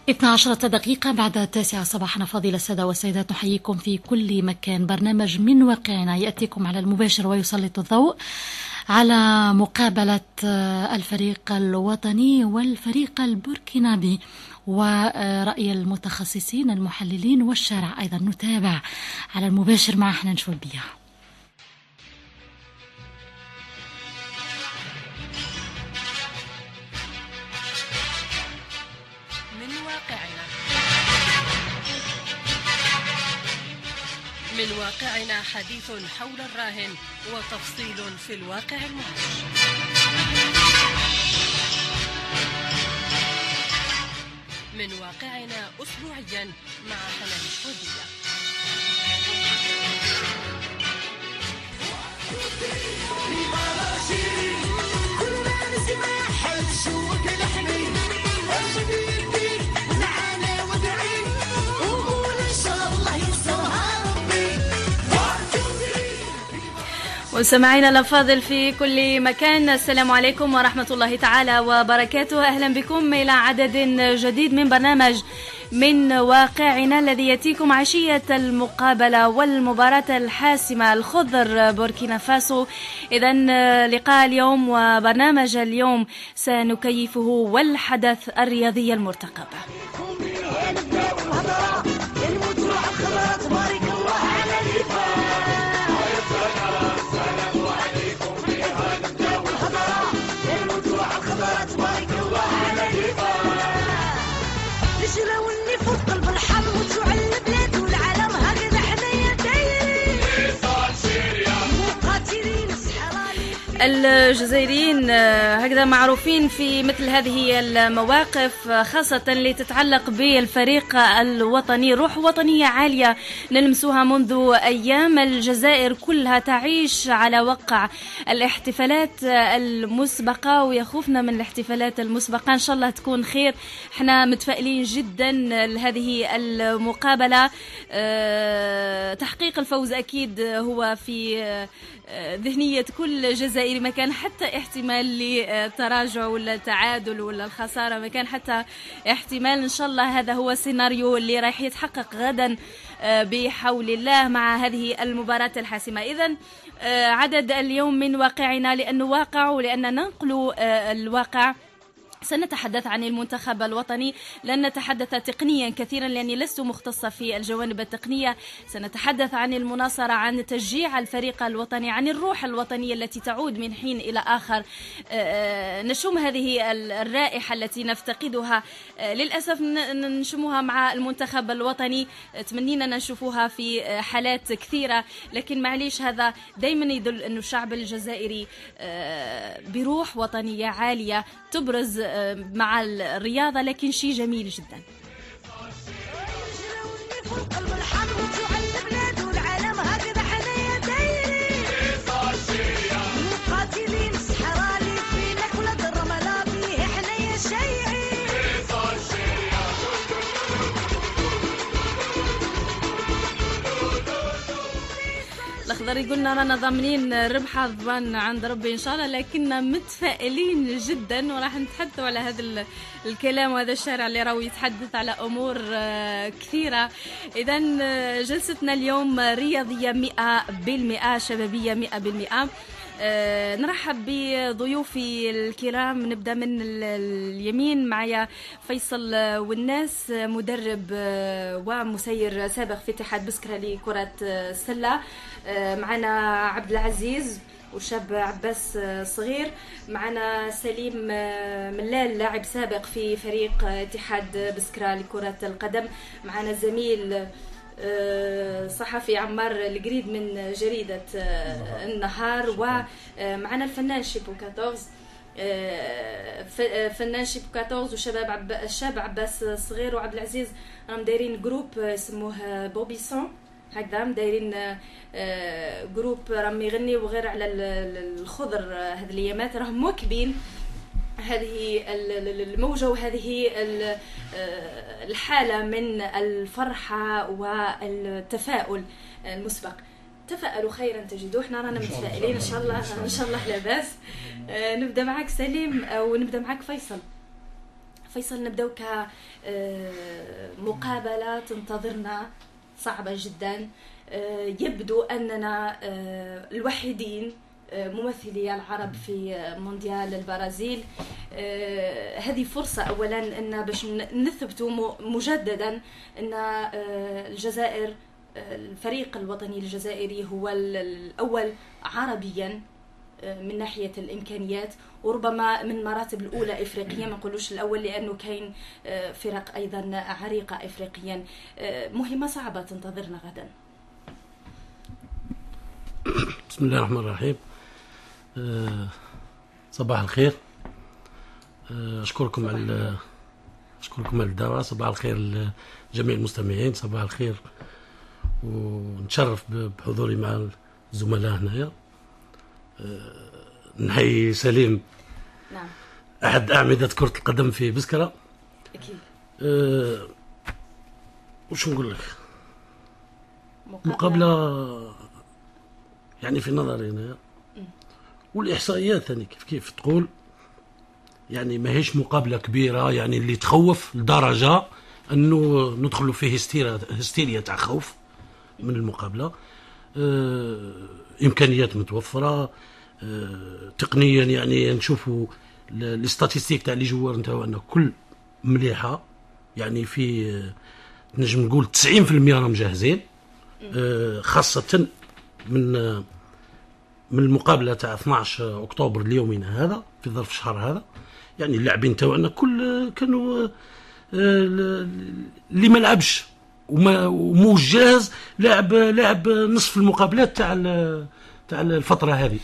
12 دقيقة بعد 9 صباحا. فاضل السادة والسيدات، نحييكم في كل مكان. برنامج من واقعنا يأتيكم على المباشر ويسلط الضوء على مقابلة الفريق الوطني والفريق البوركينابي ورأي المتخصصين المحللين والشارع. أيضا نتابع على المباشر مع حنان شوبية. من واقعنا حديث حول الراهن وتفصيل في الواقع المعاش. من واقعنا أسبوعيا مع حنان شوبية. وسمعينا الأفاضل في كل مكان، السلام عليكم ورحمة الله تعالى وبركاته. أهلا بكم إلى عدد جديد من برنامج من واقعنا الذي يأتيكم عشية المقابلة والمباراة الحاسمة الخضر بوركينا فاسو. إذن لقاء اليوم وبرنامج اليوم سنكيفه والحدث الرياضي المرتقب. الجزائريين هكذا معروفين في مثل هذه المواقف، خاصة اللي تتعلق بالفريق الوطني. روح وطنية عالية نلمسوها منذ أيام. الجزائر كلها تعيش على وقع الاحتفالات المسبقة ويخوفنا من الاحتفالات المسبقة. إن شاء الله تكون خير، احنا متفائلين جدا لهذه المقابلة. تحقيق الفوز أكيد هو في ذهنية كل جزائري، ما كان حتى احتمال لتراجع ولا تعادل ولا الخسارة، ما كان حتى احتمال. إن شاء الله هذا هو السيناريو اللي راح يتحقق غدا بحول الله مع هذه المباراة الحاسمة. إذن عدد اليوم من واقعنا، لأنه واقع ولأن ننقل الواقع. سنتحدث عن المنتخب الوطني، لن نتحدث تقنيا كثيرا لأني لست مختصة في الجوانب التقنية. سنتحدث عن المناصرة، عن تشجيع الفريق الوطني، عن الروح الوطنية التي تعود من حين إلى آخر. نشم هذه الرائحة التي نفتقدها للأسف، نشمها مع المنتخب الوطني. تمنينا نشوفوها في حالات كثيرة، لكن معليش، هذا دايما يدل أن الشعب الجزائري بروح وطنية عالية تبرز مع الرياضة، لكن شيء جميل جدا. الأخضر يقولنا رانا ضامنين ربح ضمان عند ربي إن شاء الله، لكننا متفائلين جدا وراح نتحدثوا على هذا الكلام وهذا الشارع اللي راهو يتحدث على أمور كثيرة. إذن جلستنا اليوم رياضية 100%، شبابية 100%. نرحب بضيوفي الكرام. نبدأ من اليمين معي فيصل والناس، مدرب ومسير سابق في اتحاد بسكرة لكرة السلة. معنا عبد العزيز وشاب عباس صغير. معنا سليم ملال، لاعب سابق في فريق اتحاد بسكرة لكرة القدم. معنا زميل صحفي عمار القريد من جريدة النهار. ومعنا الفنان شيبو 14، فنان شيبو 14 وشباب الشاب عباس صغير وعبد العزيز راهم دايرين جروب اسمه بوبيسون، هكذا دايرين جروب راهم يغنيوا غير على الخضر. هذه الايامات راهم مواكبين هذه الموجة وهذه الحالة من الفرحة والتفاؤل المسبق. تفائلوا خيرا تجدوه، احنا رانا متفائلين ان شاء الله لا باس. نبدا معك سليم ونبدا معك فيصل. فيصل نبداو كمقابلة تنتظرنا صعبة جدا. يبدو أننا الوحيدين ممثلي العرب في مونديال البرازيل. هذه فرصة أولا أن باش نثبتوا مجددا أن الجزائر، الفريق الوطني الجزائري هو الأول عربيا من ناحية الإمكانيات، وربما من مراتب الأولى إفريقيا، ما نقولوش الأول لأنه كاين فرق أيضا عريقة إفريقيا. مهمة صعبة تنتظرنا غدا. بسم الله الرحمن الرحيم. صباح الخير. أشكركم على الدعوة. صباح الخير لجميع المستمعين. صباح الخير، ونتشرف بحضوري مع الزملاء هنايا. نحيي سليم، نعم، أحد أعمدة كرة القدم في بسكرة. أكيد. وش نقول لك؟ مقابلة يعني في نظري هنا، والإحصائيات ثاني كيف تقول، يعني ما هيش مقابلة كبيرة يعني اللي تخوف لدرجة أنه ندخلوا فيه هستيريا تاع خوف من المقابلة. إمكانيات متوفرة، تقنيا يعني نشوفوا الاستاتيستيك تاع لي جوار نتاعنا كل مليحة، يعني في نجم نقول 90% راهم جاهزين، خاصة من المقابلة تاع 12 أكتوبر اليومين هذا في ظرف الشهر هذا. يعني اللاعبين تاعنا كل كانوا اللي ما لعبش وموش جاهز لاعب نصف المقابلات تاع الفترة هذه.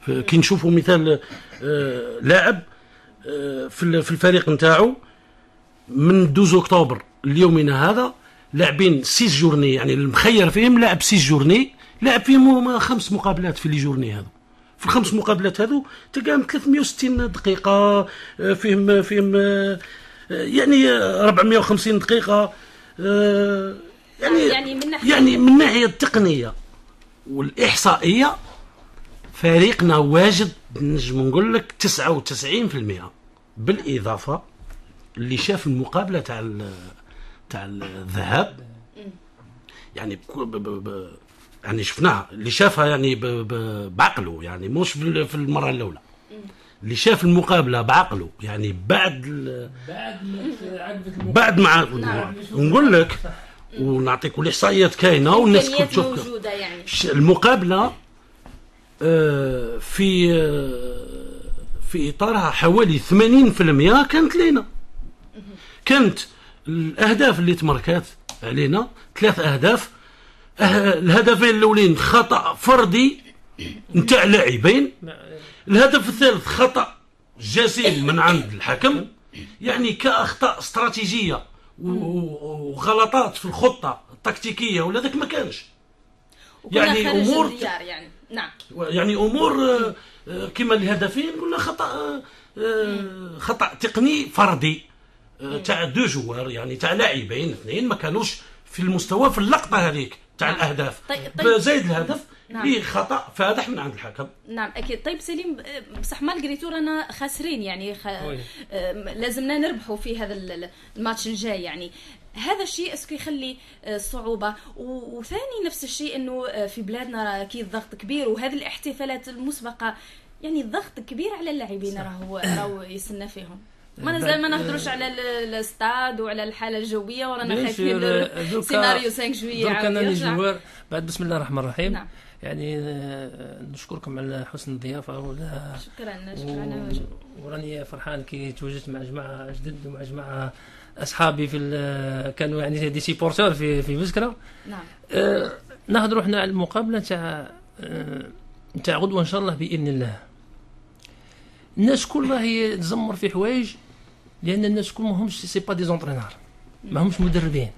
كي نشوفوا مثال لاعب في الفريق نتاعو من 12 أكتوبر اليومنا هذا لاعبين 6 جورني، يعني المخير فيهم لاعب 6 جورني، لاعب فيهم 5 مقابلات في لي جورني هذو. في ال5 مقابلات هذو تلقاهم 360 دقيقة، فيهم يعني 450 دقيقة. يعني من ناحية التقنية والإحصائية فريقنا واجد، نجم نقول لك 99%، بالإضافة اللي شاف المقابلة تاع الذهاب يعني يعني شفناها، اللي شافها يعني بعقله، يعني مش في المرة الأولى، اللي شاف المقابلة بعقله يعني بعد ما نقول لك ونعطيك الإحصائيات كاينة والناس كل تشوف يعني. المقابلة في إطارها حوالي 80% كانت لينا. كانت الأهداف اللي تمركات علينا 3 أهداف. الهدفين الأولين خطأ فردي نتاع لاعبين، الهدف الثالث خطأ جسيم من عند الحكم، يعني كأخطاء استراتيجية وغلطات في الخطة التكتيكية ولا ذاك ما كانش. يعني أمور يعني نعم، يعني أمور كما الهدفين ولا خطأ تقني فردي تاع 2 جوار، يعني تاع لاعبين 2 ما كانوش في المستوى في اللقطة هذيك تاع الأهداف. طيب. زايد الهدف نعم. ليه خطأ فادح من عند الحكم. نعم أكيد. طيب سليم، بصح مالغريتو رانا خاسرين يعني لازمنا نربحوا في هذا الماتش الجاي. يعني هذا الشيء اسكو يخلي صعوبة. وثاني نفس الشيء انه في بلادنا اكيد ضغط كبير، وهذه الاحتفالات المسبقة يعني ضغط كبير على اللاعبين راهو يستنى فيهم. ما نزال ما نهضروش على الاستاد وعلى الحاله الجويه، ورانا خايفين سيناريو 5 جوية. كان الجوار بعد. بسم الله الرحمن الرحيم. نعم. يعني نشكركم على حسن الضيافه شكرا. وراني فرحان كي تواجدت مع جماعه جدد ومع جماعه اصحابي كانوا يعني دي سيبورتور في بسكره. نعم. نهضروا حنا على المقابله تاع غدوه ان شاء الله باذن الله. الناس كلها هي تزمر في حوايج، لان الناس كل ماهمش سي با دي زونترينور، ماهمش مدربين.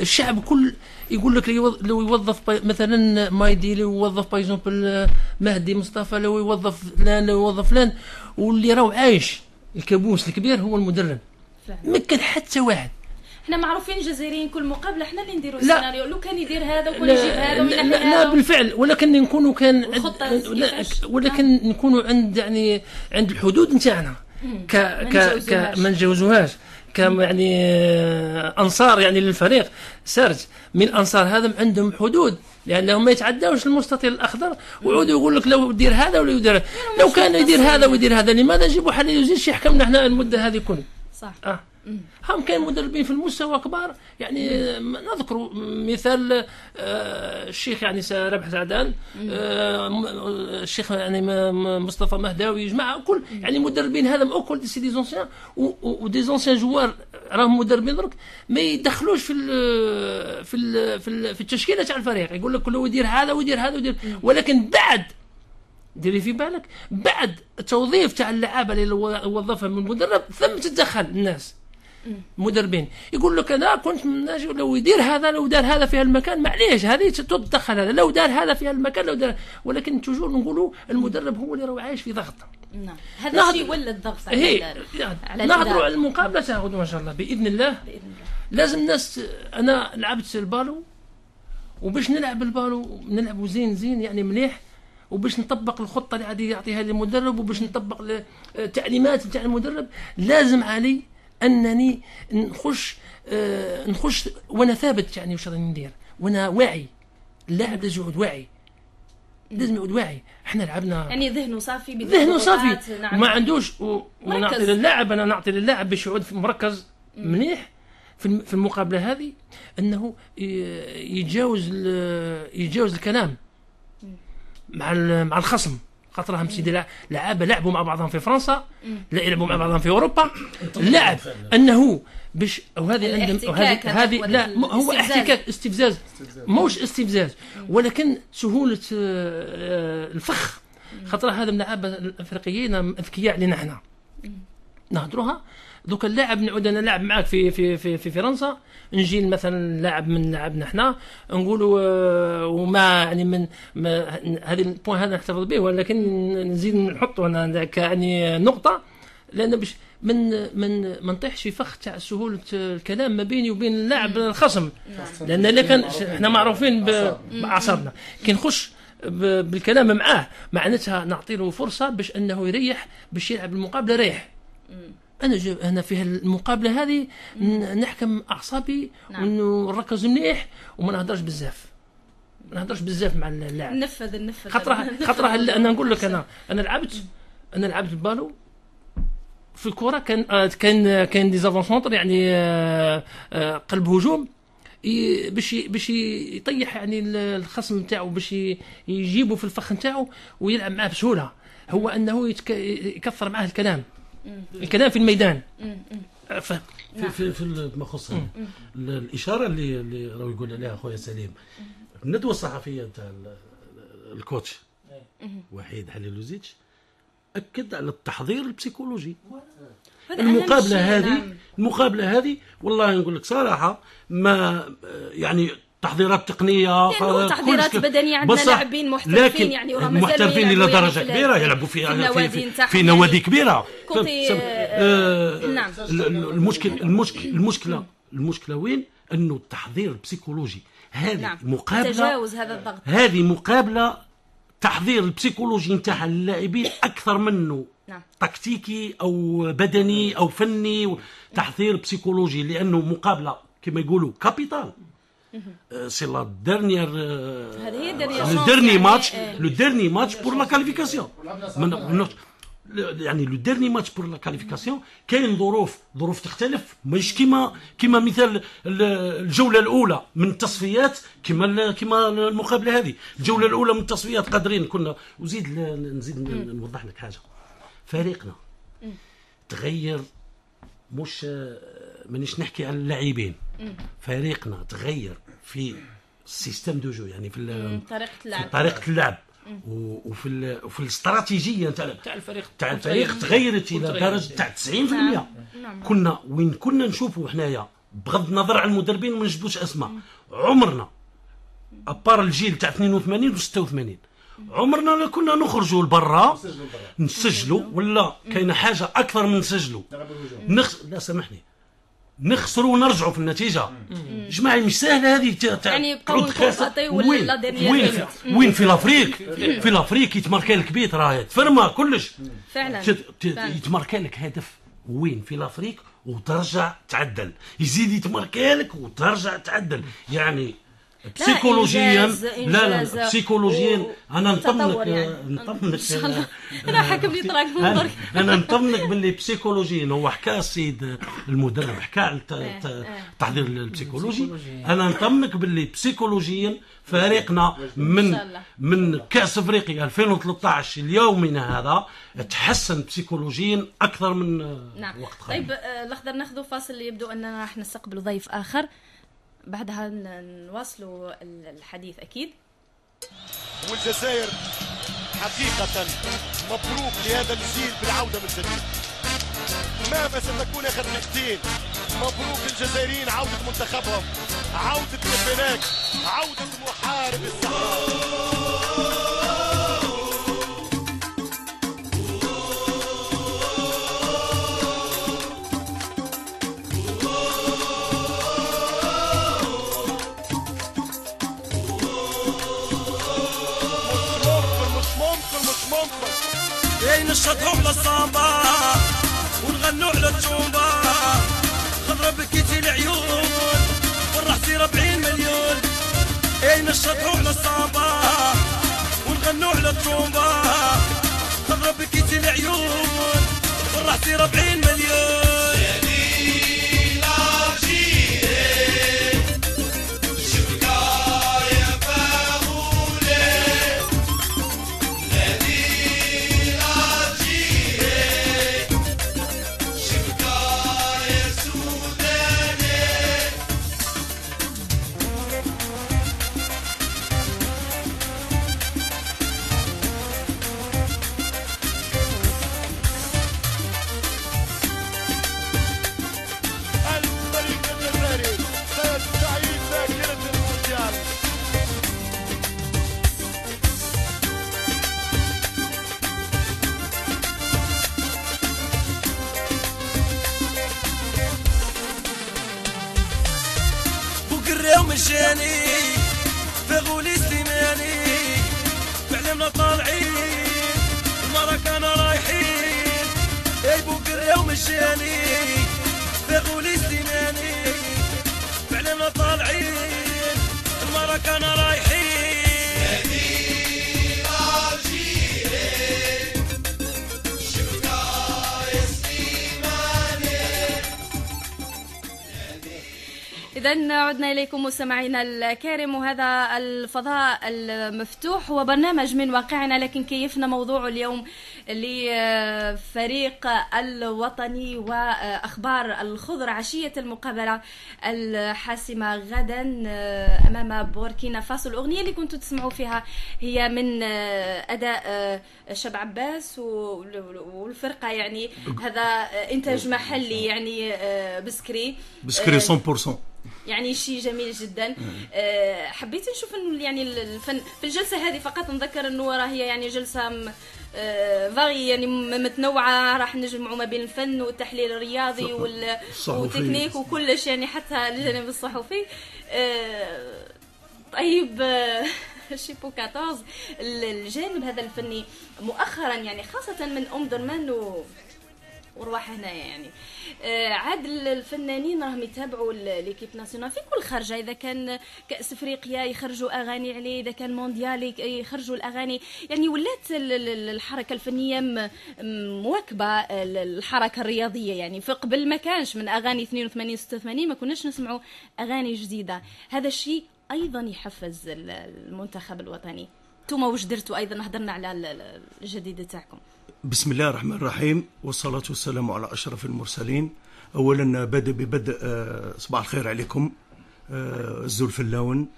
الشعب كل يقول لك لو يوظف مثلا مايدي، لو يوظف باي اكزومبل مهدي مصطفى، لو يوظف فلان، لو يوظف فلان، واللي راهو عايش الكابوس الكبير هو المدرب. ما كان حتى واحد. احنا معروفين الجزائريين كل مقابله احنا اللي نديروا السيناريو، لو كان يدير هذا وكل يجيب هذا وينحي هذا. لا بالفعل، ولكن نكونوا ولكن نكونوا عند الحدود نتاعنا. ما نجوزوهاش يعني انصار يعني للفريق سرج من الانصار هذا عندهم حدود لانهم ما يتعداوش المستطيل الاخضر ويعودوا يقول لك لو يدير هذا ولا يدير لو كان يدير هذا ويدير هذا لماذا نجيبوا حد يزيد يحكمنا احنا المده هذه كل صح. هم كاين مدربين في المستوى كبار يعني نذكر مثال الشيخ يعني ربح سعدان الشيخ يعني مصطفى مهداوي جماعه كل يعني مدربين هذا كل سي دي زونسيان ودي زونسيان جوار راهم مدربين درك ما يدخلوش في التشكيله تاع الفريق يقول لك كله يدير هذا ويدير هذا ويدير ولكن بعد ديري في بالك بعد التوظيف تاع اللعابه اللي وظفها من المدرب ثم تتدخل الناس مدربين يقول لك انا كنت لو يدير هذا لو دار هذا في المكان معليش هذه تتدخل هذا لو دار هذا في المكان لو دار ولكن توجور نقولوا المدرب هو اللي راهو عايش في ضغط نعم هذا الشيء ولد الضغط على نهضروا على المقابله تاخذوا ان شاء الله باذن الله لازم الناس انا لعبت البالو وباش نلعب البالو نلعبوا زين يعني مليح وباش نطبق الخطه اللي غادي يعطيها للمدرب وباش نطبق التعليمات تاع المدرب لازم علي انني نخش وانا ثابت يعني واش راني ندير وانا واعي اللاعب لازم يعود واعي لازم يعود واعي احنا لعبنا يعني ذهنه صافي ذهنه صافي نعم. ما عندوش ونعطي للاعب انا نعطي للاعب باش يعود مركز مليح في المقابله هذه انه يتجاوز الكلام مع الخصم خاطر راهم سيدي لعابه لعبوا مع بعضهم في فرنسا لا يلعبوا مع بعضهم في اوروبا اللاعب انه باش هذه لا هو احتكاك استفزاز موش استفزاز ولكن سهوله الفخ خاطر هذا من اللعابه الافريقيين اذكياء علينا احنا نهضروها دوك اللاعب نعود انا لاعب معاك في فرنسا نجي مثلا لاعب من لاعبنا احنا نقولوا وما يعني من هذه البوين هذا نحتفظ به ولكن نزيد نحطه انا كاني نقطه لان باش ما نطيحش في فخ تاع سهوله الكلام ما بيني وبين اللاعب الخصم لان لكن احنا معروفين باعصابنا كي نخش بالكلام معاه معناتها نعطي له فرصه باش انه يريح باش يلعب المقابله ريح انا في المقابله هذه نحكم اعصابي ونركز مليح وما نهضرش بزاف مع اللاعب نفذ خاطر انا نقول لك انا لعبت البالو في الكره كان دي زافونسونتر يعني قلب هجوم باش يطيح يعني الخصم نتاعو باش يجيبه في الفخ نتاعو ويلعب معاه بسهوله هو انه يكثر معاه الكلام في الميدان في ما يخص الاشاره اللي راهو يقول عليها خويا سليم الندوه الصحفيه تاع الكوتش وحيد حليلوزيتش اكد على التحضير البسيكولوجي المقابله هذه والله نقول لك صراحه ما يعني تحضيرات تقنيه تحضيرات بدنيه عندنا لاعبين محترفين يعني محترفين الى درجه كبيره يلعبوا في نوادي كبيره نعم المشكله وين انه التحضير البسيكولوجي هذه مقابله تجاوز هذا الضغط هذه مقابله تحضير البسيكولوجي نتاع اللاعبين اكثر منه تكتيكي او بدني او فني تحضير بسيكولوجي لانه مقابله كما يقولوا كابيتال سي لا ديرنيير لو ديرني ماتش بور لا كاليفيكاسيون يعني لو ديرني ماتش بور لا كاليفيكاسيون كاين ظروف تختلف مش كيما مثال الجوله الاولى من التصفيات كيما المقابله هذه الجوله الاولى من التصفيات قادرين كنا نزيد نوضح لك حاجه فريقنا تغير مش مانيش نحكي على اللاعبين فريقنا تغير في السيستم دو جو يعني في طريقه اللعب وفي الاستراتيجيه تاع الفريق تغيرت الى درجه تاع 90%. كنا نشوفوا حنايا بغض النظر عن المدربين ما نجبدوش اسماء عمرنا ابار الجيل تاع 82 و 86 عمرنا لا كنا نخرجوا لبرا نسجلوا ولا كاينه حاجه اكثر من نسجلوا لا سامحني نخسروا ونرجعوا في النتيجه. جماعي مش سهله هذه يعني بقاو نقططي ولا وين في الافريق في الافريق يتماركا لك بيت راه تفرما كلش فعلا يتماركا لك هدف وين في الافريق وترجع تعدل، يزيد يتماركا لك وترجع تعدل. يعني بسيكولوجيا لا بسيكولوجيا انا نطمنك انا حكم لي طراق من انا نطمنك باللي بسيكولوجيا هو حكى السيد المدرب حكى على التحضير البسيكولوجي. انا نطمنك باللي بسيكولوجيا فريقنا من كاس افريقيا 2013 ليومنا هذا تحسن بسيكولوجيا اكثر من وقت قليل. طيب الاخضر ناخذ فاصل، يبدو اننا راح نستقبل ضيف اخر، بعدها نواصلوا الحديث أكيد. والجزائر حقيقة مبروك لهذا الجيل بالعودة من جديد، مهما ستكون آخر نقطتين. مبروك للجزائريين عودة منتخبهم، عودة الفناك، عودة محارب الصحراء. نشطوا على الصامبا ونغنوا على الجومبا، خضرة بكيتي العيون والرحسي 40 مليون. نشطوا على الصامبا ونغنوا على الجومبا، خضرة بكيتي العيون والرحسي 40 مليون. مشاني في غولي سليماني بعلمنا طالعين المراكنا رايحين. اي بوكر ومشاني في غولي سليماني بعلمنا طالعين المراكنا رايحين. إذن عدنا إليكم مستمعينا الكرام، وهذا الفضاء المفتوح هو برنامج من واقعنا، لكن كيفنا موضوع اليوم لفريق الوطني وأخبار الخضر عشية المقابلة الحاسمة غدا أمام بوركينا فاسو. الأغنية اللي كنتوا تسمعوا فيها هي من أداء شاب عباس والفرقة، يعني هذا إنتاج محلي يعني بسكري 100%، يعني شيء جميل جدا. حبيت نشوف انه يعني الفن في الجلسه هذه فقط نذكر انه راهي يعني جلسه فاغي يعني متنوعه، راح نجمعوا ما بين الفن والتحليل الرياضي والتكنيك وكلش، يعني حتى الجانب الصحفي. طيب شيبو 14 الجانب هذا الفني مؤخرا يعني خاصه من درمان ورواح هنايا، يعني عاد الفنانين راهم يتابعوا ليكيب ناسيونال في كل خرجه، اذا كان كاس افريقيا يخرجوا اغاني عليه، اذا كان مونديال يخرجوا الاغاني، يعني ولات الحركه الفنيه مواكبه الحركه الرياضيه. يعني في قبل ما كانش من اغاني 82 86 ما كناش نسمعوا اغاني جديده، هذا الشيء ايضا يحفز المنتخب الوطني. انتم واش درتوا ايضا؟ هضرنا على الجديد تاعكم. بسم الله الرحمن الرحيم، والصلاة والسلام على أشرف المرسلين. أولا ببدء صباح الخير عليكم الزلف اللون،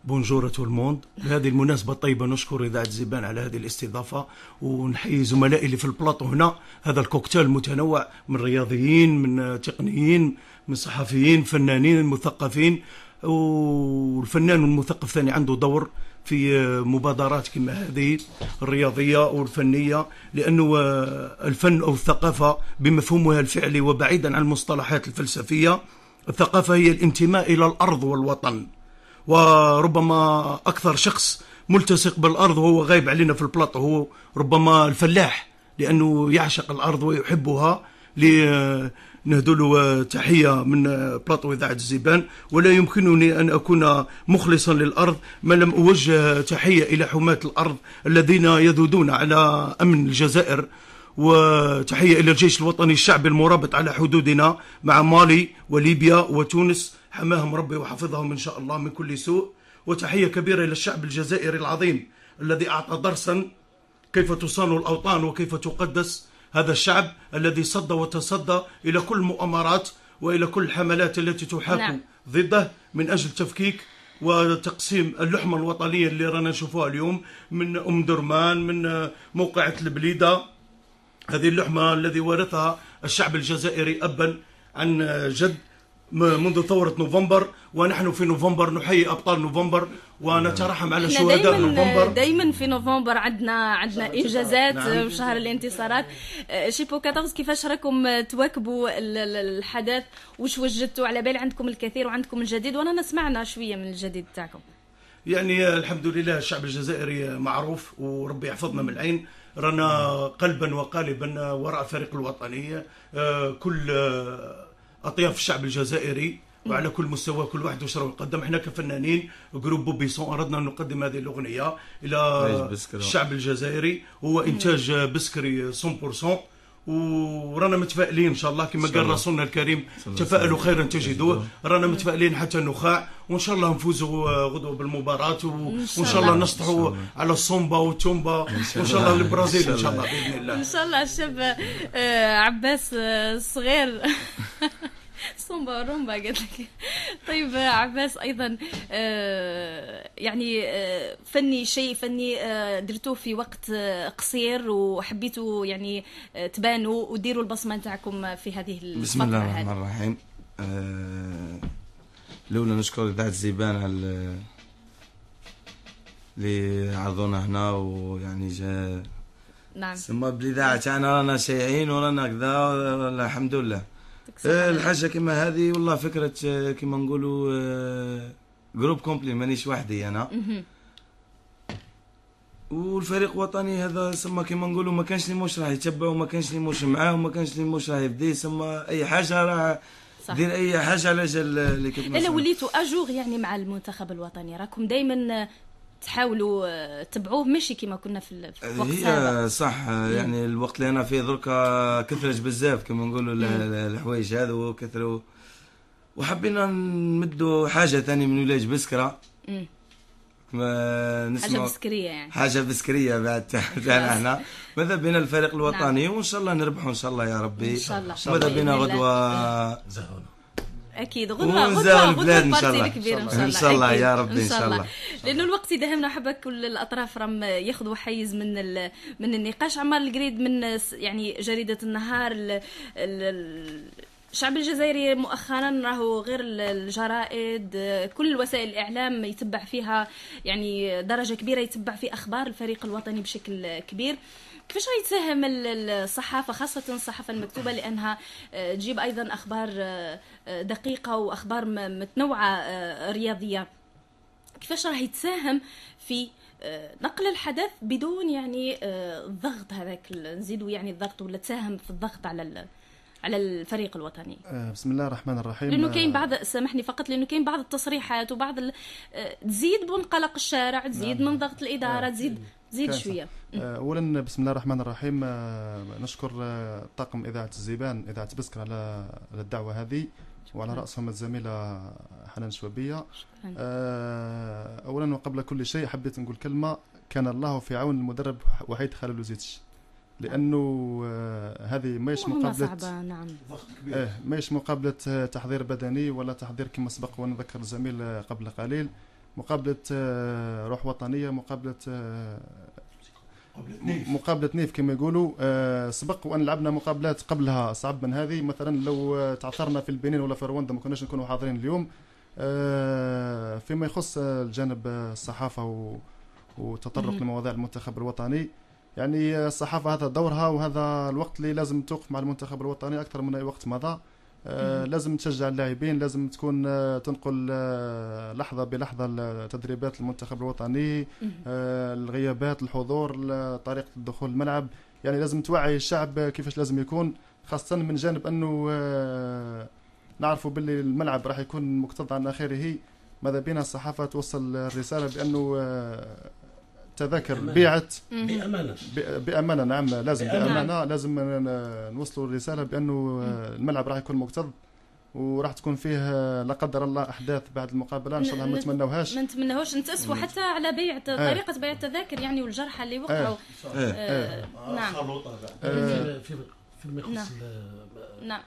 بونجور تو الموند. بهذه المناسبة الطيبة نشكر إذاعة زيبان على هذه الاستضافة، ونحيي زملائي اللي في البلاطو هنا. هذا الكوكتيل المتنوع من رياضيين، من تقنيين، من صحفيين، فنانين، مثقفين، والفنان والمثقف ثاني عنده دور في مبادرات كما هذه الرياضية والفنية، لأنه الفن أو الثقافة بمفهومها الفعلي وبعيدا عن المصطلحات الفلسفية، الثقافة هي الانتماء إلى الأرض والوطن. وربما أكثر شخص ملتصق بالأرض وهو غايب علينا في البلاطو هو ربما الفلاح، لأنه يعشق الأرض ويحبها. نهدو له تحية من بلاطو إذاعة الزيبان، ولا يمكنني أن أكون مخلصا للأرض ما لم أوجه تحية إلى حماة الأرض الذين يذودون على أمن الجزائر، وتحية إلى الجيش الوطني الشعبي المرابط على حدودنا مع مالي وليبيا وتونس، حماهم ربي وحفظهم إن شاء الله من كل سوء. وتحية كبيرة إلى الشعب الجزائري العظيم الذي أعطى درسا كيف تصان الأوطان وكيف تقدس. هذا الشعب الذي صد وتصدى إلى كل مؤامرات وإلى كل الحملات التي تحاك ضده من أجل تفكيك وتقسيم اللحمة الوطنية اللي رانا نشوفوها اليوم من أم درمان، من موقعة البليدة. هذه اللحمة الذي ورثها الشعب الجزائري أبا عن جد منذ ثورة نوفمبر، ونحن في نوفمبر نحيي أبطال نوفمبر ونترحم على شهداء نوفمبر. دايما في نوفمبر عندنا إنجازات. نعم. شهر الانتصارات. شيبو 14 كيفاش راكم تواكبوا الحدث؟ وش وجدتوا؟ على بالي عندكم الكثير وعندكم الجديد، وانا سمعنا شوية من الجديد تاعكم. يعني الحمد لله الشعب الجزائري معروف وربي يحفظنا من العين، رانا قلبا وقالبا وراء فريق الوطني. كل أطياف الشعب الجزائري وعلى كل مستوى كل واحد وشرب القدم. احنا كفنانين جروب بوبيسون أردنا أن نقدم هذه الأغنية إلى الشعب الجزائري، هو إنتاج بسكري 100%. ورانا متفائلين إن شاء الله كما قال رسولنا الكريم تفائلوا خيرا تجدوه. رانا متفائلين حتى النخاع، وإن شاء الله نفوزوا غدوة بالمباراة، وإن شاء الله نسطحوا على الصومبا والتومبا، وإن شاء الله البرازيل إن شاء الله بإذن الله. إن شاء الله. الشاب عباس الصغير صومبا رومبا قلت لك. طيب عباس ايضا يعني شيء فني درتوه في وقت قصير وحبيتوا يعني تبانوا وديروا البصمه نتاعكم في هذه الفتره. بسم الله الرحمن الرحيم. لولا نشكر إذاعة الزيبان على اللي عرضونا هنا، ويعني جا نعم سما بالإذاعة تاعنا رانا شايعين ورانا كذا الحمد لله. الحاجة كما هذه والله فكرة كما نقولوا جروب كومبلي، مانيش وحدي أنا. والفريق الوطني هذا سما كما نقولوا ما كانش اللي مش راح يتبع، وما كانش اللي مش معاه، وما كانش اللي مش راح يبدي. سما أي حاجة راح دير أي حاجة على جال اللي كنت. لا وليتوا أجور يعني مع المنتخب الوطني، راكم دايما تحاولوا تبعوه ماشي كما كنا في الوقت هي صح. يعني الوقت اللي انا فيه دركا كثرت بزاف كما نقولوا الحوايج هذو كثروا، وحبينا نمدوا حاجه ثانيه من ولاية بسكره. حاجه بسكريه يعني حاجه بسكريه بعد تاعنا احنا. ماذا بينا الفريق الوطني. نعم. وان شاء الله نربحوا ان شاء الله يا ربي. ان شاء الله. ماذا بينا غدوه اكيد غدوه بارتي كبير ان شاء الله يا ربي ان شاء الله. لانه الوقت يدهمنا. حابه كل الاطراف راهم ياخذوا حيز من النقاش. عمار القريد من يعني جريده النهار. الشعب الجزائري مؤخرا راهو غير الجرائد، كل وسائل الاعلام يتبع فيها يعني درجه كبيره، يتبع في اخبار الفريق الوطني بشكل كبير. كيفاش راهي تساهم الصحافه خاصه الصحافه المكتوبه لانها تجيب ايضا اخبار دقيقه واخبار متنوعه رياضيه؟ كيفاش راهي تساهم في نقل الحدث بدون يعني الضغط هذاك، نزيدوا يعني الضغط، ولا تساهم في الضغط على الفريق الوطني؟ بسم الله الرحمن الرحيم. لانه كاين بعض، سامحني فقط، لانه كاين بعض التصريحات وبعض تزيد من قلق الشارع، تزيد من ضغط الاداره، تزيد شويه. اولا بسم الله الرحمن الرحيم، نشكر طاقم اذاعه الزيبان اذاعه بسكره على الدعوه هذه، وعلى راسهم الزميله حنان شوبيه. اولا وقبل كل شيء حبيت نقول كلمه، كان الله في عون المدرب وحيد خاللوزيتش، لانه هذه ماهيش مقابله نعم ماهيش مقابله تحضير بدني ولا تحضير كما سبق ونذكر الزميل قبل قليل، مقابله روح وطنيه، مقابله نيف كما يقولوا. سبق وان لعبنا مقابلات قبلها صعب من هذه. مثلا لو تعثرنا في البنين ولا في رواندا ما كناش نكونوا حاضرين اليوم. فيما يخص الجانب الصحافة وتطرق لمواضيع المنتخب الوطني، يعني الصحافة هذا دورها وهذا الوقت اللي لازم توقف مع المنتخب الوطني أكثر من أي وقت مضى. لازم تشجع اللاعبين، لازم تكون تنقل لحظة بلحظة تدريبات المنتخب الوطني، الغيابات، الحضور، طريقة الدخول الملعب، يعني لازم توعي الشعب كيفاش لازم يكون، خاصة من جانب أنه نعرفوا باللي الملعب راح يكون مكتظ عن آخره. ماذا بينا الصحافة توصل الرسالة بأنه تذاكر بيعت بأمانة. نعم لازم بأمانة، لازم نوصلوا الرسالة بأنه الملعب راح يكون مكتظ وراح تكون فيه لا قدر الله أحداث بعد المقابلة إن شاء الله ما نتمناوهاش نتأسفوا حتى على بيع طريقة بيع التذاكر يعني، والجرحى اللي وقعوا. نعم فيما يخص نعم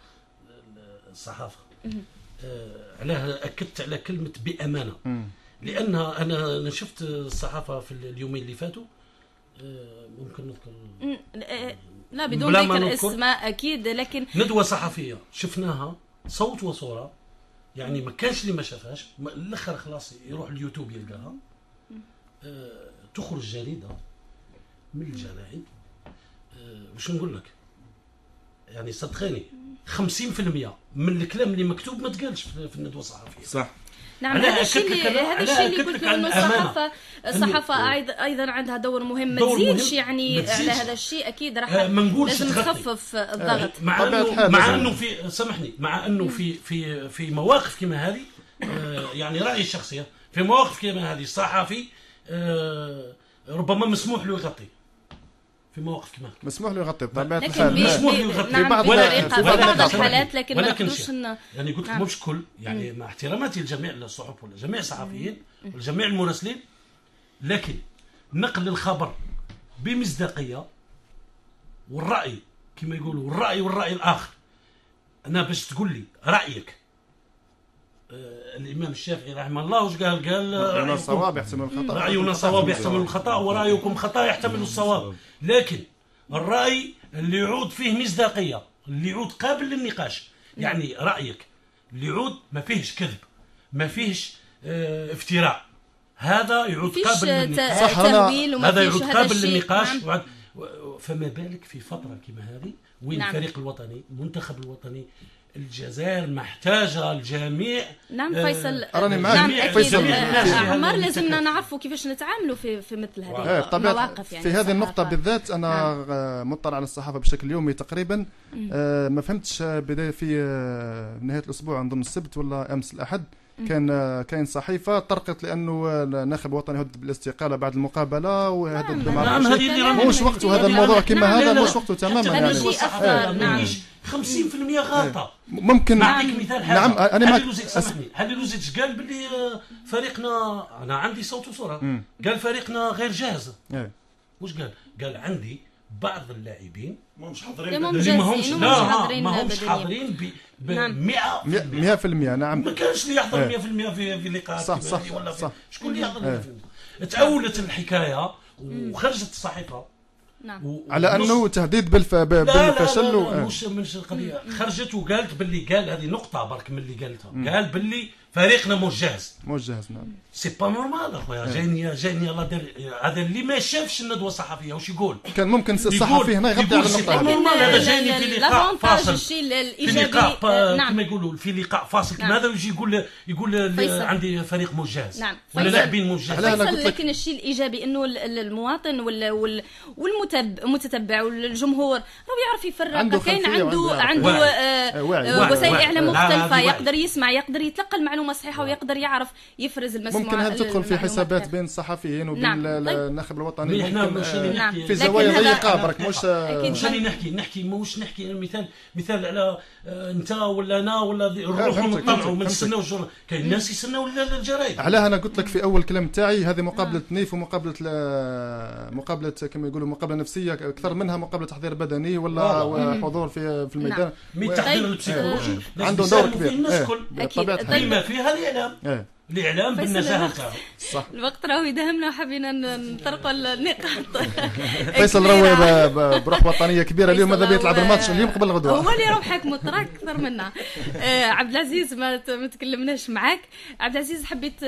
الصحافة علاه أكدت على كلمة بأمانة، لأنها أنا شفت الصحافة في اليومين اللي فاتوا، ممكن نذكر لا بدون ذكر اسماء أكيد، لكن ندوة صحفية شفناها صوت وصورة، يعني ما كانش اللي ما شافهاش، الأخر خلاص يروح اليوتيوب يلقاها. تخرج جريدة من الجرائد، وش نقول لك يعني صدقني 50% من الكلام اللي مكتوب ما تقالش في الندوة الصحفية. صح. نعم هذا الشيء اللي قلت انه الصحافه ايضا عندها دور مهم. ما تزيدش يعني على هذا الشيء، اكيد راح لازم تخفف الضغط. مع انه في سامحني، مع انه في مواقف كما هذه، يعني رايي الشخصي في مواقف كما هذه الصحفي ربما مسموح له يغطي في مواقف كما مسموح له يغطي بطبيعه الحال، مسموح له يغطي في بعض الحالات، لكن ما نقدرش يعني قلت لك مش كل، يعني مع احتراماتي لجميع الصحف ولا جميع الصحفيين وجميع المراسلين، لكن نقل الخبر بمصداقيه والراي كما يقولوا والراي الاخر. انا باش تقول لي رايك، الامام الشافعي رحمه الله واش قال راينا الصواب يحتمل الخطا، راينا الصواب يحتمل الخطا ورايكم خطا يحتمل الصواب. لكن الراي اللي يعود فيه مصداقيه، اللي يعود قابل للنقاش، يعني رايك اللي يعود ما فيهش كذب، ما فيهش افتراء، هذا يعود قابل للنقاش، هذا يعود قابل للنقاش. فما بالك في فتره كما هذه وين الفريق الوطني المنتخب الوطني الجزائر محتاجة الجميع. نعم فيصل، راني معك فيصل. عمار لازمنا نعرفوا كيفاش نتعاملوا في مثل هذه المواقف. يعني في هذه النقطة بالذات أنا مطلع على الصحافة بشكل يومي تقريبا. ما فهمتش بداية في نهاية الأسبوع نظن السبت ولا أمس الأحد كاين صحيفه طرقت لانه الناخب الوطني هدد بالاستقاله بعد المقابله وهدد مش وقته هذا الموضوع كما هذا مش وقته تماما يعني 50% غلطه ممكن. نعطيك مثال حاجه. نعم انا هل لوزيتش قال باللي فريقنا، انا عندي صوت وصوره، قال فريقنا غير جاهز. واش قال عندي بعض اللاعبين ماهمش حاضرين، ما همش حاضرين ب 100%. نعم ما كانش اللي يحضر 100% في لقاءات ولا صح. شكون اللي يحضر 100%؟ تأولت الحكايه وخرجت الصحيفه على انه تهديد بالفشل. مش القضيه، خرجت وقالت باللي قال هذه نقطه برك من اللي قالتها، قال باللي فريقنا مش جاهز. نعم سي با نورمال اخويا. جايني الله دار هذا اللي ما شافش الندوه الصحفيه واش يقول. كان ممكن الصحفي هنا يغطي على النقطه هذا. جايني في لقاء فاصل، في لقاء كما يقولوا في لقاء فاصل كما هذا، ويجي يقول عندي فريق مش جاهز ولا لاعبين مش جاهز. لكن الشيء الايجابي انه المواطن والمتتبع والجمهور راهو يعرف يفرق. كاين عنده وسائل اعلام مختلفه، يقدر يسمع، يقدر يتلقى المعلومه صحيحه، ويقدر يعرف يفرز المسموع. ممكن هل تدخل في حسابات بين الصحفيين وبين الناخب الوطني ممكن في زوايا ضيقه برك. مش نحكي مثال على انت ولا انا ولا نروحوا نطلعوا ما نستناوش. كاين ناس يستناو الجرايد. علاه انا قلت لك في اول كلام تاعي هذه مقابله نيف ومقابله كما يقولوا مقابله نفسيه اكثر منها مقابله تحضير بدني ولا حضور في الميدان. تحضير البسيكولوجي عنده دور كبير بما فيها الاعلام. إيه. الاعلام بالنزاهه تاعو. صح. الوقت راهو يدهمنا وحبينا نطرقوا النقاط. فيصل راهو بروح وطنيه كبيره اليوم، ماذا بيه يلعب الماتش اليوم قبل الغدوه. هو اللي روحك مطرق اكثر منا. عبد العزيز ما تكلمناش معاك. عبد العزيز حبيت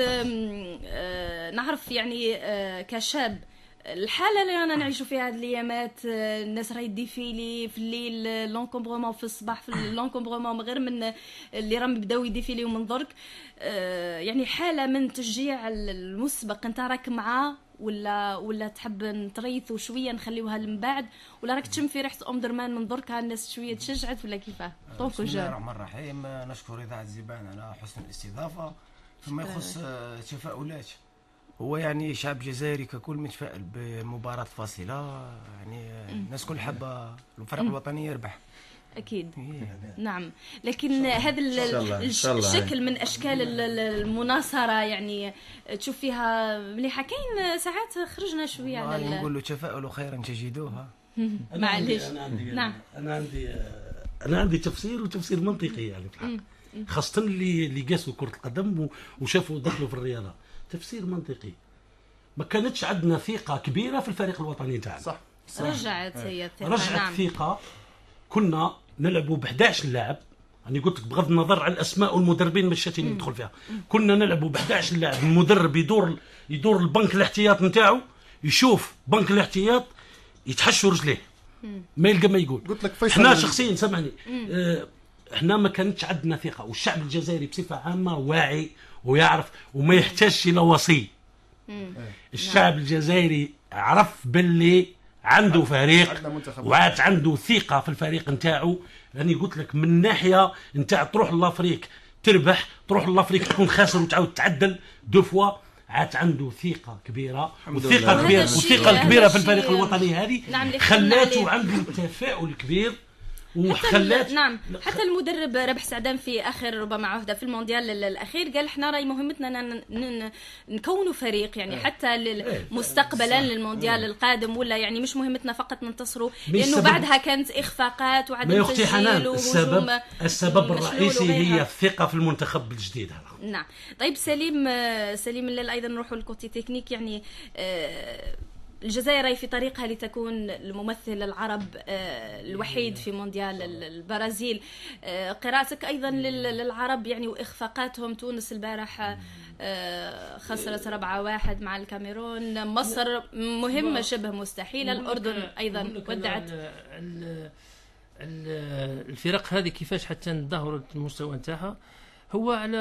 نعرف يعني كشاب الحاله اللي رانا نعيشوا فيها هذه الايامات، الناس راهي ديفيلي في الليل، لونكومبرومون في الصباح، في اللونكومبرومون غير من اللي راهم يبداو يديفيليو من درك، يعني حاله من تشجيع المسبق. انت راك معاه ولا تحب نتريثوا شويه نخليوها من بعد، ولا راك تشم في ريحه ام درمان من درك الناس شويه تشجعت ولا كيفاه؟ بسم الله الرحمن الرحيم. نشكر اذاعه زيبان على حسن الاستضافه. فيما يخص تفاؤلات، هو يعني شعب جزائري ككل متفائل بمباراة فاصلة، يعني الناس كل حابة الفريق الوطني يربح. أكيد. نعم، لكن هذا الشكل من أشكال المناصرة يعني تشوف فيها مليحة. كاين ساعات خرجنا شوية على نقول له تفاؤلوا خيرا تجدوها. معليش. نعم. أنا عندي تفسير وتفسير منطقي يعني في الحق، خاصة اللي قاسوا كرة القدم وشافوا دخلوا في الرياضة. تفسير منطقي. ما كانتش عندنا ثقة كبيرة في الفريق الوطني تاعنا. صح. رجعت هي الثقة. رجعت نعم. ثقة. كنا نلعبوا ب 11 لاعب، يعني قلت لك بغض النظر على الاسماء والمدربين مش شاتين ندخل فيها. كنا نلعبوا ب 11 لاعب، المدرب يدور البنك الاحتياط نتاعو، يشوف بنك الاحتياط يتحشوا رجليه ما يلقى ما يقول. قلت لك فيصل احنا شخصيا سامحني، احنا ما كانتش عندنا ثقة، والشعب الجزائري بصفة عامة واعي ويعرف وما يحتاجش الى وصي. الشعب الجزائري عرف باللي عنده فريق وعاد عنده ثقة في الفريق نتاعو. يعني قلت لك من ناحية نتاع تروح لافريق تربح، تروح لافريق تكون خاسر وتعاود تعدل دو فوا، عاد عنده ثقة كبيرة. والثقة الكبيرة في الفريق الوطني هذه خلاته عنده تفاؤل كبير وخلات. نعم، حتى المدرب ربح سعدان في اخر ربما عهده في المونديال الاخير قال احنا راي مهمتنا نكونوا فريق، يعني حتى مستقبلا للمونديال القادم، ولا يعني مش مهمتنا فقط ننتصروا، لانه بعدها كانت اخفاقات وعدم تسجيل وهجوم. السبب الرئيسي هي الثقه في المنتخب الجديد هذا. نعم. طيب سليم الليل ايضا نروحوا للكوتي تكنيك. يعني الجزائر في طريقها لتكون الممثل العرب الوحيد في مونديال البرازيل. قراءتك أيضا للعرب يعني وإخفاقاتهم. تونس البارح خسرت 4-1 مع الكاميرون. مصر مهمة شبه مستحيلة. الأردن أيضا ودعت. الفرق هذه كيفاش حتى تظهر المستوى نتاعها هو على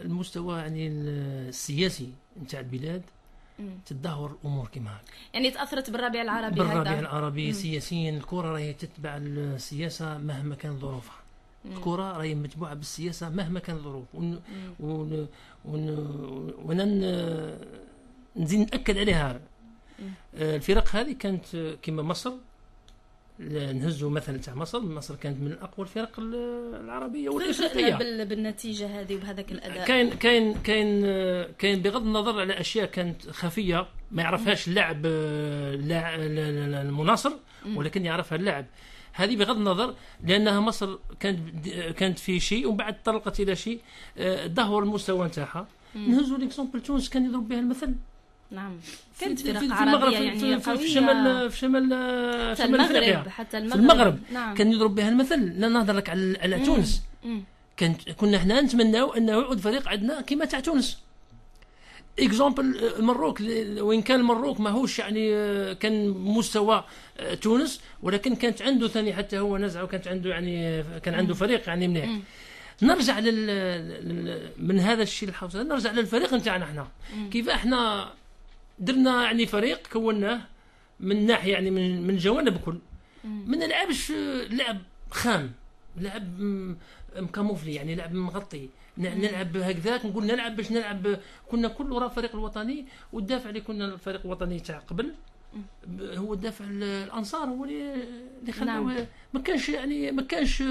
المستوى يعني السياسي نتاع البلاد. تدهور الامور كما هكا، يعني تاثرت بالربيع العربي سياسيا. الكره راهي تتبع السياسه مهما كان ظروفها. الكره راهي متبوعه بالسياسه مهما كان الظروف. وانا نزيد ناكد عليها. الفرق هذه كانت كما مصر، نهزوا مثلا تاع مصر كانت من اقوى الفرق العربيه والافريقيه بالنتيجه هذه وبهذاك الاداء. كاين بغض النظر على اشياء كانت خفيه ما يعرفهاش اللاعب المناصر، ولكن يعرفها اللاعب هذه بغض النظر، لانها مصر كانت في شيء ومن بعد تطرقت الى شيء دهور المستوى نتاعها. نهزوا ليكزومبل تونس كان يضرب بها المثل. نعم، كانت فرق عربية يعني في شمال المغرب، حتى في المغرب نعم. كان يضرب بها المثل. لا نهضر لك على تونس. كنا احنا نتمناو انه يعود فريق عندنا كما تاع تونس. اكزامبل المروك، وين كان المروك ماهوش يعني كان مستوى تونس، ولكن كانت عنده ثاني حتى هو نزعه، وكانت عنده يعني كان عنده فريق يعني مليح. نرجع من هذا الشيء الحوسه، نرجع للفريق نتاعنا احنا. كيف احنا درنا يعني فريق كوناه من ناحيه يعني من جوانب كل. ما نلعبش لعب خام، لعب مكاموفلي، يعني لعب مغطي. نلعب هكذاك، نقول نلعب باش نلعب. كنا كل وراء الفريق الوطني، والدافع اللي كنا الفريق الوطني تاع قبل هو الدافع الانصار، هو اللي خلاه. ما كانش يعني ما كانش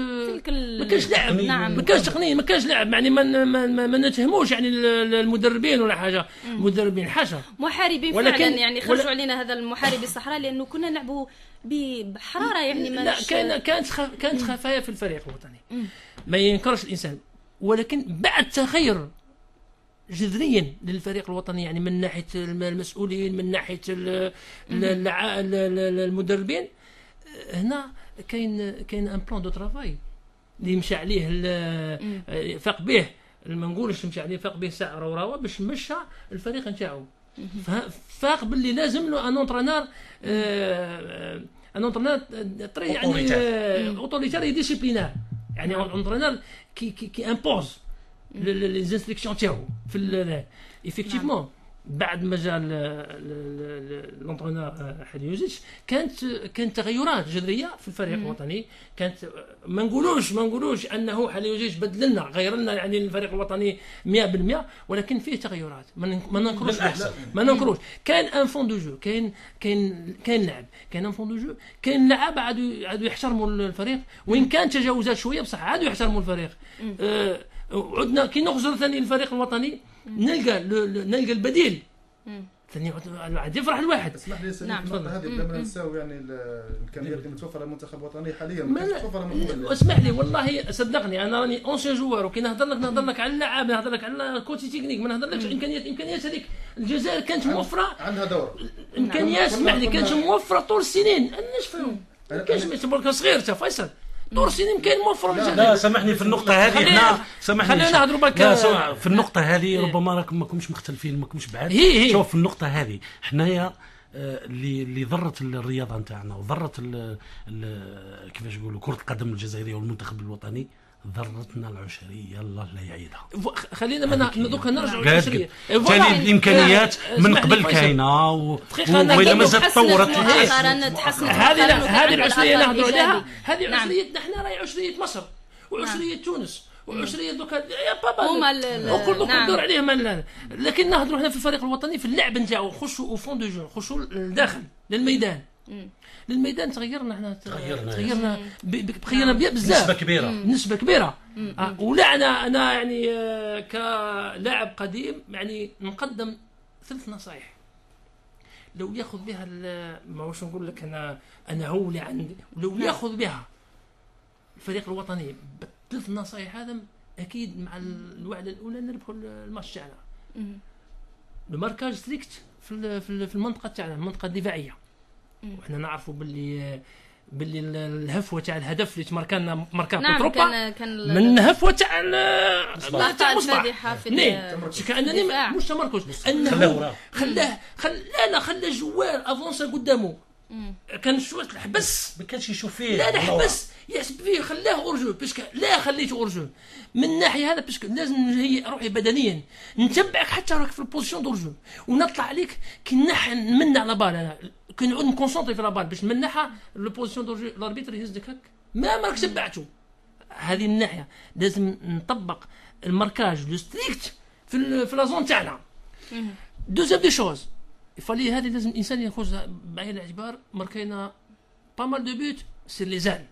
لعب. نعم. ما كانش تقنيه، ما كانش لعب. يعني ما نتهموش يعني المدربين ولا حاجه. المدربين حاجه محاربين فعلا، يعني خرجوا علينا هذا المحارب الصحراء، لانه كنا نلعبوا بحراره يعني. لا كانت خفايا في الفريق الوطني، ما ينكرش الانسان. ولكن بعد تغير جذريا للفريق الوطني، يعني من ناحيه المسؤولين، من ناحيه المدربين. هنا كاين ان بلان دو ترافاي اللي مشى عليه فاق به، ما نقولش مشى عليه، فاق به ساعه وراوه باش مشى الفريق نتاعو. فاق باللي لازم له ان اونترينور يعني اوتوريتير ديسيبلينار، يعني اونترينور كي امبوز لي انستركسيون تاعو في ايفيكتيفمون. بعد ما جاء لونترينور حليوزيتش كانت تغيرات جذريه في الفريق الوطني. كانت ما نقولوش انه حليوزيتش بدل لنا غير لنا يعني الفريق الوطني 100%، ولكن فيه تغيرات ما ننكروش. كان ان فون دو جو، كاين لعب، كاين ان فون دو جو، كاين لعب عادوا يحترموا الفريق، وان كان تجاوزات شويه بصح عادوا يحترموا الفريق. عدنا كي نخرج ثاني الفريق الوطني نلقى البديل ثاني عاد يفرح الواحد. اسمح لي سيدي، النقطه هذه بلا ما نساو يعني الامكانيات اللي متوفره للمنتخب الوطني حاليا ما كانتش متوفره من قبل. اسمح لي والله صدقني، انا راني اونسيان جوار، وكي نهضر لك على اللعاب، نهضر لك على كوتي تكنيك، ما نهضرلكش امكانيات هذيك. الجزائر كانت موفره، عندها دور امكانيات. اسمح لي، كانت موفره طول السنين. انا نفهم كاش تبارك صغير تا فيصل طول السنين كاين موفر. لا سامحني في النقطة هذه، خلينا نهضروا برك في النقطة هذه. ربما راكم ماكمش مختلفين، ماكمش بعاد. شوف في النقطة هذه حنايا اللي ضرت الرياضة نتاعنا وضرت كيفاش يقولوا كرة القدم الجزائرية والمنتخب الوطني، ضرتنا العشرية. الله لا يعيدها. خلينا دوكا نرجعوا للعشرية. كان الامكانيات من قبل كاينه وإلا مازال تطورت. هذه العشرية نهضروا عليها. هذه عشريتنا حنا، راهي عشرية مصر وعشرية تونس وعشرية دوكا يا بابا هما ندور عليهم. لكن نهضروا هنا في الفريق الوطني في اللعب نتاعو، خشوا او فون دو جو، خشوا للداخل للميدان. تغيرنا بزاف، نسبة كبيرة. ولا انا يعني كلاعب قديم يعني نقدم 3 نصائح لو ياخذ بها، ما واش نقول لك انا هو اللي عندي، لو ياخذ بها الفريق الوطني ب3 نصائح هذا اكيد مع الوعده الاولى نربحوا الماتش تاعنا. لو ماركاج ستريكت في المنطقه تاعنا، المنطقه الدفاعيه. وحنا نعرفوا باللي الهفوه تاع الهدف اللي تماركنا بتروبا من هفوه تاع مصباح. كانني مش تمركز، انه خلى جوار افونسا قدامه. كان شويه الحبس، ما كانش يشوف فيه. لا حبس يحسب فيه، خلاه اورجو باسكو لا خليته اورجو من ناحيه هذا، باسكو لازم نهيئ روحي بدنيا، نتبعك حتى راك في البوزيسيون دورجو، ونطلع عليك كي نمنع على بال. انا كي نعود نكونسونطري في لا بال باش نمنعها البوزيسيون دورجو، الاربيتر يهزك هك ما راك تبعته. هذه من ناحيه لازم نطبق الماركاج لو ستريكت في لا زون تاعنا. دوزيام دي شوز يفالي، هذه لازم الانسان ياخذ بعين الاعتبار. ماركينا با مال دو بوت سير لي زال،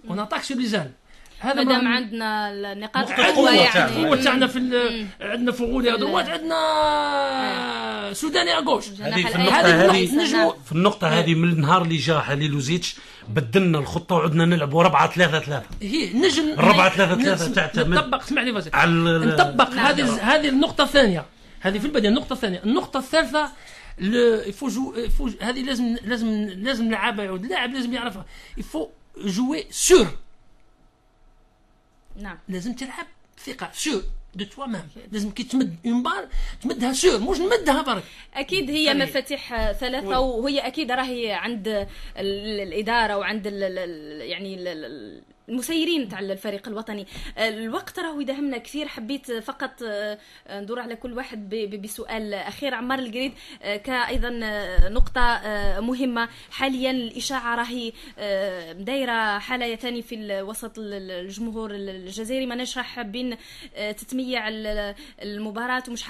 وناتاك سير لي زال. هذا مادام عندنا النقاط القوه، يعني القوه تاعنا في عندنا فغولي ادروات، عندنا سوداني اغوش. في النقطه هذه من النهار اللي جا حليلوزيتش بدلنا الخطه وعدنا نلعبوا 4-3-3. هي نجم 4-3-3 تعتمد. نطبق، اسمعني بس نطبق هذه النقطه الثانيه. هذه في البدايه النقطه الثانيه. النقطه الثالثه هذه لازم لعابه يعود اللاعب لازم يعرفها. يفو جوي سور. نعم، لازم تلعب ثقه سور دو توا مام. لازم كي تمد اون بال تمدها سور، مش نمدها برك. اكيد هي مفاتيح ثلاثه، وهي اكيد راهي عند الاداره وعند يعني المسيرين تاع الفريق الوطني. الوقت راهو يداهمنا كثير. حبيت فقط ندور على كل واحد بسؤال اخير. عمار القريد، كايضا نقطه مهمه حاليا، الاشاعه راهي دايره حاله ثاني في وسط الجمهور الجزائري. ماناش راح حابين تتميع المباراه، ومش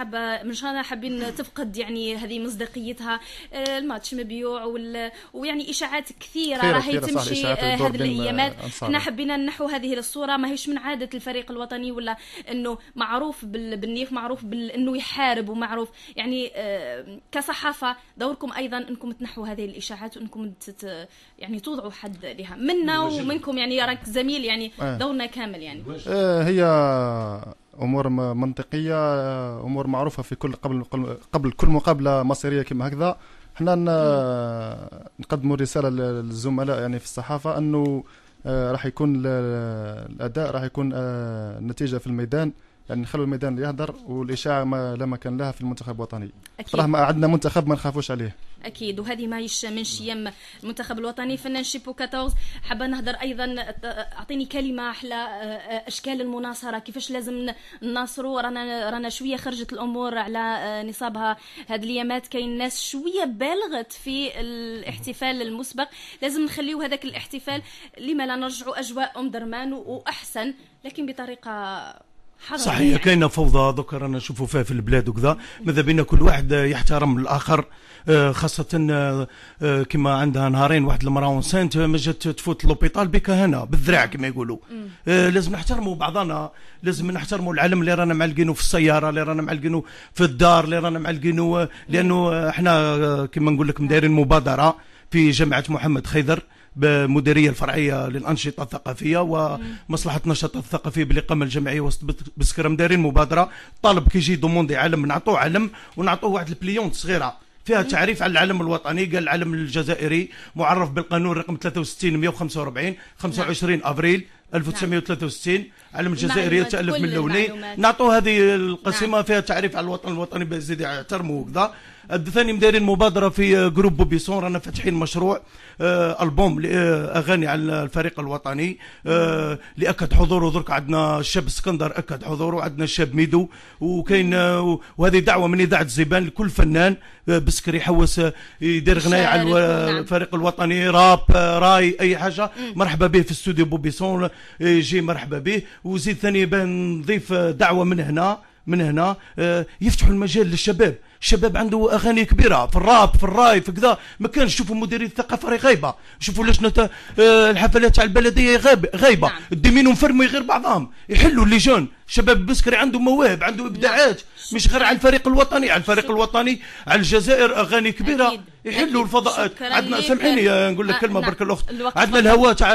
حابين تفقد يعني هذه مصداقيتها. الماتش مبيوع ويعني اشاعات كثيره راهي تمشي هذه الايامات. احنا حابين نحو هذه الصورة، ما هيش من عادة الفريق الوطني، ولا انه معروف بالنيف، معروف انه يحارب، ومعروف يعني كصحافة دوركم ايضا انكم تنحوا هذه الاشاعات، وانكم يعني توضعوا حد لها منا ومنكم. يعني راك زميل، يعني دورنا كامل يعني. هي امور منطقيه، امور معروفه في كل قبل كل مقابله مصيريه كما هكذا. احنا نقدموا رساله للزملاء يعني في الصحافه انه راح يكون الاداء، راح يكون النتيجه في الميدان، يعني نخلوا الميدان يهدر والاشاعه ما لا مكان لها في المنتخب الوطني. راه ما عندنا منتخب ما نخافوش عليه اكيد، وهذه ماهيش من شيم المنتخب الوطني. فنان شيبو 14 حابه نهضر ايضا، اعطيني كلمه احلى اشكال المناصره، كيفاش لازم نناصروا. رانا شويه خرجت الامور على نصابها هذه الايامات، كاين ناس شويه بالغت في الاحتفال المسبق، لازم نخليو هذاك الاحتفال لما لا نرجعوا اجواء درمان واحسن، لكن بطريقه صحيح. كاينه فوضى دوكا رانا نشوفوا فيها في البلاد وكذا، ماذا بينا كل واحد يحترم الاخر، خاصه كما عندها نهارين واحد المراه اونسانت ما جات تفوت لوبيطال بك هنا بالذراع كما يقولوا. لازم نحترموا بعضنا، لازم نحترموا العلم اللي رانا معلقينه في السياره، اللي رانا معلقينه في الدار، اللي رانا معلقينه، لانه احنا كما نقول لك مدايرين مبادره في جامعه محمد خيدر بمديريه الفرعيه للانشطه الثقافيه ومصلحه النشاط الثقافي بالاقامه الجامعيه وسط بسكره، مدايرين مبادره. طالب كي يجي دوموندي علم نعطوه علم ونعطوه واحد البليونت صغيره فيها تعريف على العلم الوطني. قال العلم الجزائري معرف بالقانون رقم 63 145 25 ابريل 1963، علم الجزائري يتالف من اللونين. نعطوه هذه القسيمه فيها تعريف على الوطن الوطني بزيد يحترموا وكذا. الثاني مدايرين مبادره في جروب بوبيسون، رانا فاتحين مشروع البوم اغاني على الفريق الوطني اللي اكد حضوره. درك عندنا الشاب اسكندر اكد حضوره، عندنا الشاب ميدو، وكاين وهذه دعوه من اذاعه زيبان لكل فنان بسكر يحوس يدير غنايه على الفريق الوطني، راب راي اي حاجه، مرحبا به في استوديو بوبيسون، يجي مرحبا به. وزيد ثاني نضيف دعوه من هنا يفتحوا المجال للشباب. الشباب عنده اغاني كبيره في الراب في الراي في كذا، ما كانش نشوفوا مديريه الثقافه راهي غايبه، نشوفوا لجنه الحفلات تاع البلديه غايبه. نعم. الدمين ومفرموا غير بعضهم، يحلوا اللي جون شباب بسكري عنده مواهب عنده ابداعات. نعم. مش غير على الفريق الوطني، على الفريق الوطني على الجزائر اغاني كبيره. أكيد. يحلوا الفضاءات. عندنا سامحيني نقول لك كلمه برك الاخت، عندنا الهواء تاع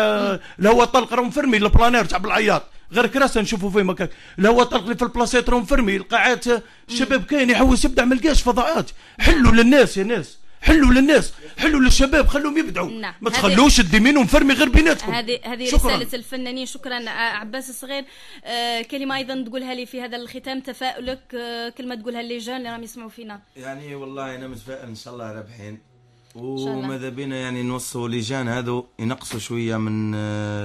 الهواء طلق راه مفرمي، البلانير تاع بالعياط غير كراسه نشوفوا فيه مكان، الهواء طلق اللي في البلاصات راهم فرمي، القاعات الشباب كاين يحوس يبدع ما لقاش فضاءات. حلوا للناس يا ناس، حلوا للناس، حلوا للشباب، خلوهم يبدعوا. نعم. ما تخلوش الدمين ومفرمي غير بيناتكم. هذه رساله الفنانين. شكرا عباس الصغير. كلمه ايضا تقولها لي في هذا الختام، تفاؤلك، كلمه تقولها للجان اللي راهم يسمعوا فينا. يعني والله انا متفائل ان شاء الله رابحين، وماذا بينا يعني نوصلوا لجان هذو ينقصوا شويه من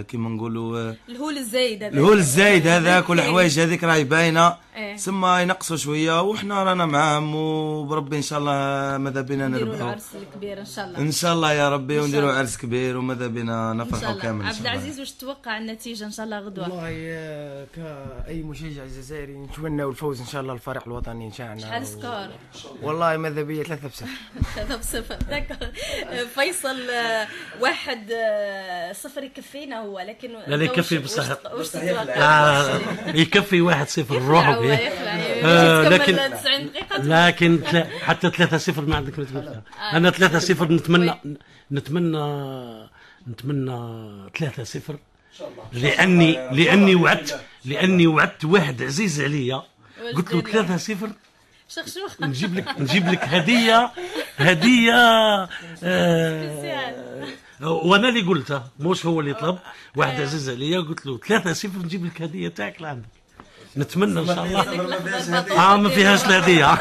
كيما نقولوا الهول الزايد هذا، الهول الزايد هذاك والحوايج هذيك راهي باينه. ثم ينقصوا شويه وحنا رانا معاهم، وبربي ان شاء الله ماذا بينا نربحوا. نديروا العرس الكبير ان شاء الله، ان شاء الله يا ربي، ونديروا عرس كبير وماذا بينا نفرحوا كامل. عبد العزيز واش تتوقع النتيجه ان شاء الله غدوه؟ والله كاي مشجع جزائري نتمنى الفوز ان شاء الله الفريق الوطني نتاعنا. شحال سكور؟ والله ماذا بيا 3-0. 3-0 فيصل 1-0 يكفينا هو، لكن لا يكفي بصح، واش تتوقع؟ يكفي 1-0 نروحوا به، لكن حتى 3-0 ما عندك ما تقول. انا 3-0 نتمنى 3-0 لاني وعدت واحد عزيز عليا، قلت له 3-0 شخشوخه نجيب لك هديه وانا اللي قلتها مش هو اللي طلب، واحد عزيز عليا قلت له 3-0 نجيب لك هديه تاعك لعندك. نتمنى ان شاء الله ما فيهاش الهديه.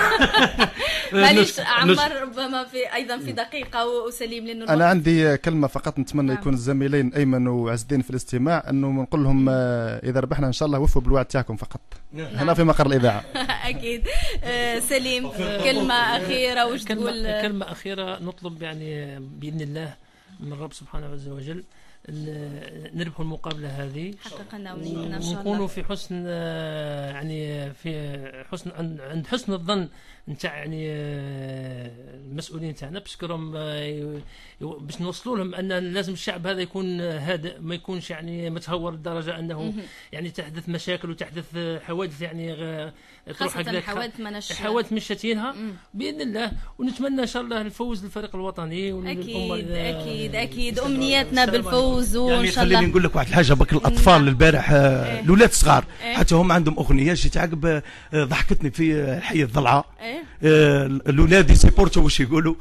معليش عمر، ربما في ايضا في دقيقه وسليم لانه انا عندي كلمه فقط، نتمنى يكون الزميلين ايمن وعز الدين في الاستماع، انه نقول لهم اذا ربحنا ان شاء الله وفوا بالوعد تاعكم فقط هنا في مقر الاذاعه. اكيد. سليم كلمه اخيره واش تقول؟ كلمه اخيره، نطلب يعني باذن الله من الرب سبحانه عز وجل نربحوا المقابله هذه، حققنا ونيتنا ان شاء الله، ونكونوا في حسن يعني في حسن عند حسن الظن نتاع يعني المسؤولين تاعنا باسكو باش نوصلوا لهم ان لازم الشعب هذا يكون هادئ، ما يكونش يعني متهور لدرجه انه يعني تحدث مشاكل وتحدث حوادث يعني تروح خاصة حوادث مش شاتينها باذن الله. ونتمنى ان شاء الله الفوز للفريق الوطني. اكيد امنياتنا بالفوز. يعني خليني نقول لك واحد الحاجه، بك الاطفال البارح الاولاد الصغار حتى هم عندهم اغنيه جيت عقب ضحكتني في حي الضلعه. الاولاد يسيبورتوا واش يقولوا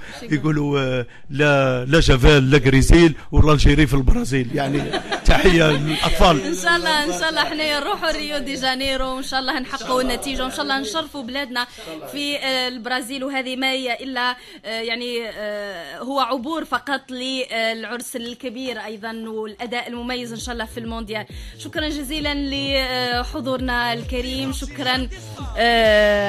لا جافال لا غريزيل ولا الجيري في البرازيل. يعني تحيه للاطفال. ان شاء الله حنايا نروحوا ريو دي جانيرو وان شاء الله نحققوا النتيجه وان شاء الله نشرفوا بلادنا في البرازيل. وهذه ما هي الا يعني هو عبور فقط للعرس الكبير ايضا والاداء المميز ان شاء الله في المونديال. شكرا جزيلا لحضورنا الكريم، شكرا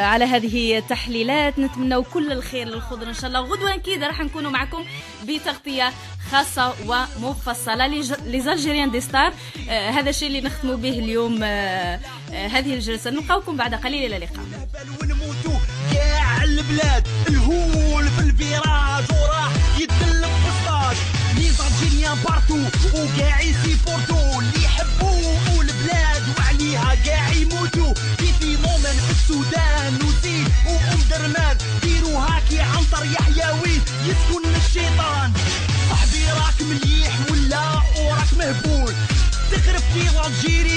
على هذه التحليلات. نتمنى كل الخير للخضر ان شاء الله. غدوه اكيد راح نكونوا معكم بتغطيه خاصه ومفصله لزالجيريان دي ستار. هذا الشيء اللي نختموا به اليوم هذه الجلسه. نلقاوكم بعد قليل. الى اللقاء. يا البلاد الهول في الفيراج وراح يتدلب في الصاج لي زالجيريان بارتو وكاع يسيبورتو اللي يحبوا البلاد وعليها كاع يموتوا. في فينومين في السودان وزيد وام درمان ديروا هاكي عنتر يحيوي يسكن الشيطان. صاحبي راك مليح ولا وراك مهبول تخرب في الجيري